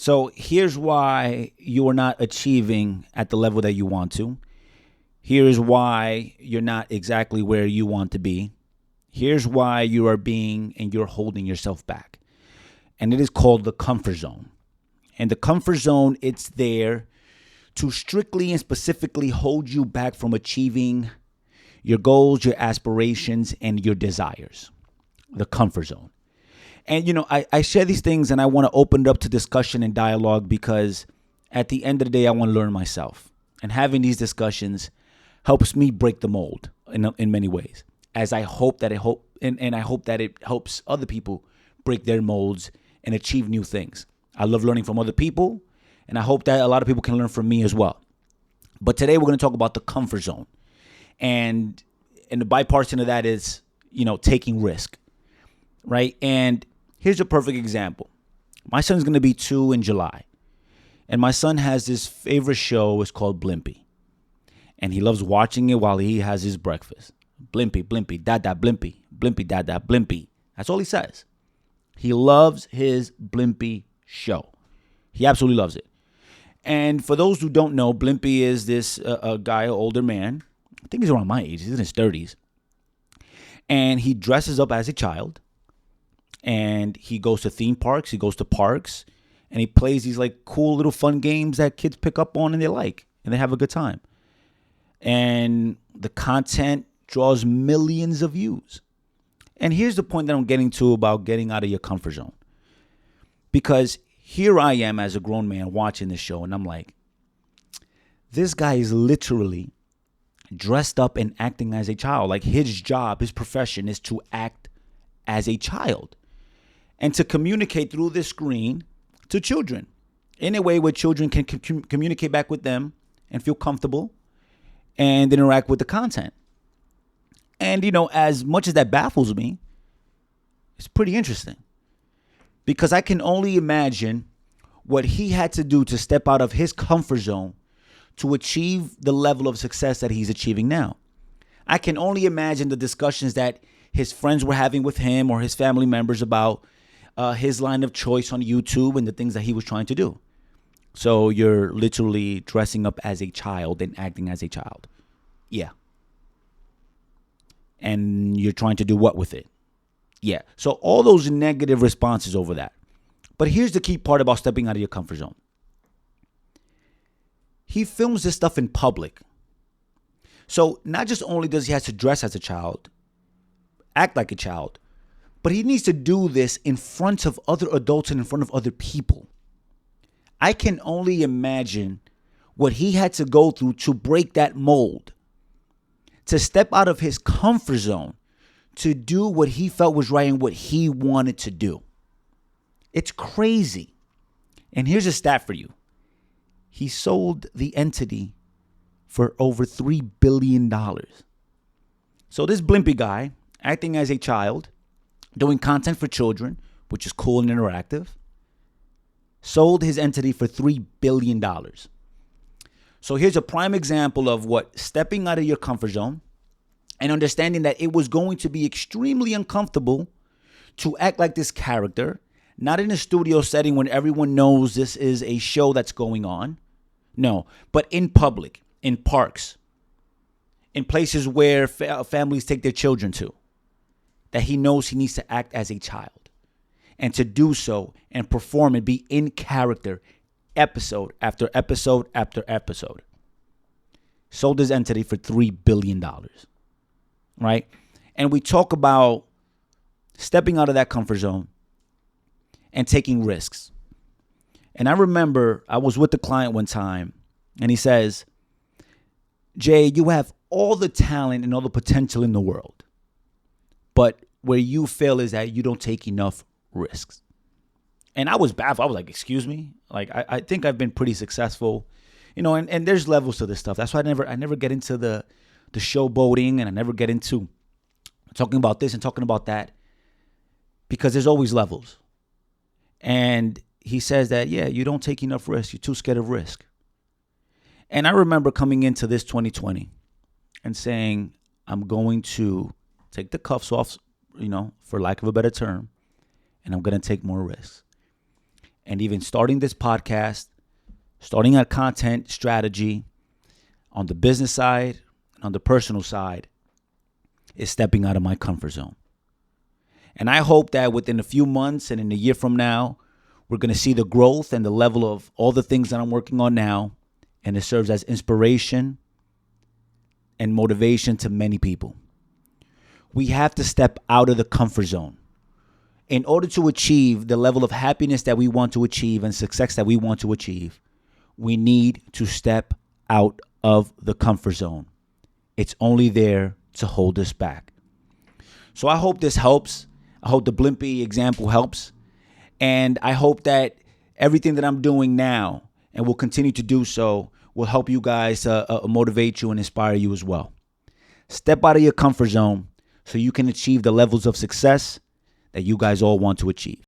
So here's why you are not achieving at the level that you want to. Here's why you're not exactly where you want to be. Here's why you are being and you're holding yourself back. And it is called the comfort zone. And the comfort zone, it's there to strictly and specifically hold you back from achieving your goals, your aspirations, and your desires. The comfort zone. And, I share these things and I want to open it up to discussion and dialogue because at the end of the day, I want to learn myself. And having these discussions helps me break the mold in many ways. As I hope that I hope that it helps other people break their molds and achieve new things. I love learning from other people, and I hope that a lot of people can learn from me as well. But today we're going to talk about the comfort zone. And the bipartisan of that is, taking risk, right? And here's a perfect example. My son's going to be 2 in July. And my son has this favorite show. It's called Blimpy. And he loves watching it while he has his breakfast. Blimpy, Blimpy, Dada, Blimpy, Blimpy, Dada, Blimpy. That's all he says. He loves his Blimpy show. He absolutely loves it. And for those who don't know, Blimpy is this guy, an older man. I think he's around my age. He's in his 30s. And he dresses up as a child. And he goes to theme parks. He goes to parks. And he plays these like cool little fun games that kids pick up on and they like. And they have a good time. And the content draws millions of views. And here's the point that I'm getting to about getting out of your comfort zone. Because here I am as a grown man watching this show, and I'm like, this guy is literally dressed up and acting as a child. Like his job, his profession is to act as a child and to communicate through this screen to children in a way where children can communicate back with them and feel comfortable and interact with the content. And, as much as that baffles me, it's pretty interesting because I can only imagine what he had to do to step out of his comfort zone to achieve the level of success that he's achieving now. I can only imagine the discussions that his friends were having with him or his family members about his line of choice on YouTube and the things that he was trying to do. So you're literally dressing up as a child and acting as a child. Yeah. And you're trying to do what with it? Yeah. So all those negative responses over that. But here's the key part about stepping out of your comfort zone. He films this stuff in public. So not just only does he have to dress as a child, act like a child, but he needs to do this in front of other adults and in front of other people. I can only imagine what he had to go through to break that mold, to step out of his comfort zone, to do what he felt was right and what he wanted to do. It's crazy. And here's a stat for you. He sold the entity for over $3 billion. So this Blimpy guy, acting as a child, doing content for children, which is cool and interactive, sold his entity for $3 billion. So here's a prime example of what stepping out of your comfort zone and understanding that it was going to be extremely uncomfortable to act like this character, not in a studio setting when everyone knows this is a show that's going on. No, but in public, in parks, in places where families take their children to, that he knows he needs to act as a child. And to do so and perform and be in character episode after episode after episode. Sold his entity for $3 billion. Right? And we talk about stepping out of that comfort zone and taking risks. And I remember I was with the client one time and he says, Jay, you have all the talent and all the potential in the world. But where you fail is that you don't take enough risks. And I was baffled. I was like, excuse me? Like, I think I've been pretty successful, and there's levels to this stuff. That's why I never get into the showboating, and I never get into talking about this and talking about that, because there's always levels. And he says that, yeah, you don't take enough risk. You're too scared of risk. And I remember coming into this 2020 and saying, I'm going to take the cuffs off, for lack of a better term, and I'm going to take more risks. and even starting this podcast, starting a content strategy on the business side, and on the personal side, is stepping out of my comfort zone. And I hope that within a few months and in a year from now, we're going to see the growth and the level of all the things that I'm working on now, and it serves as inspiration and motivation to many people. We have to step out of the comfort zone. In order to achieve the level of happiness that we want to achieve and success that we want to achieve, we need to step out of the comfort zone. It's only there to hold us back. So I hope this helps. I hope the Blimpie example helps. And I hope that everything that I'm doing now and will continue to do so will help you guys motivate you and inspire you as well. Step out of your comfort zone so you can achieve the levels of success that you guys all want to achieve.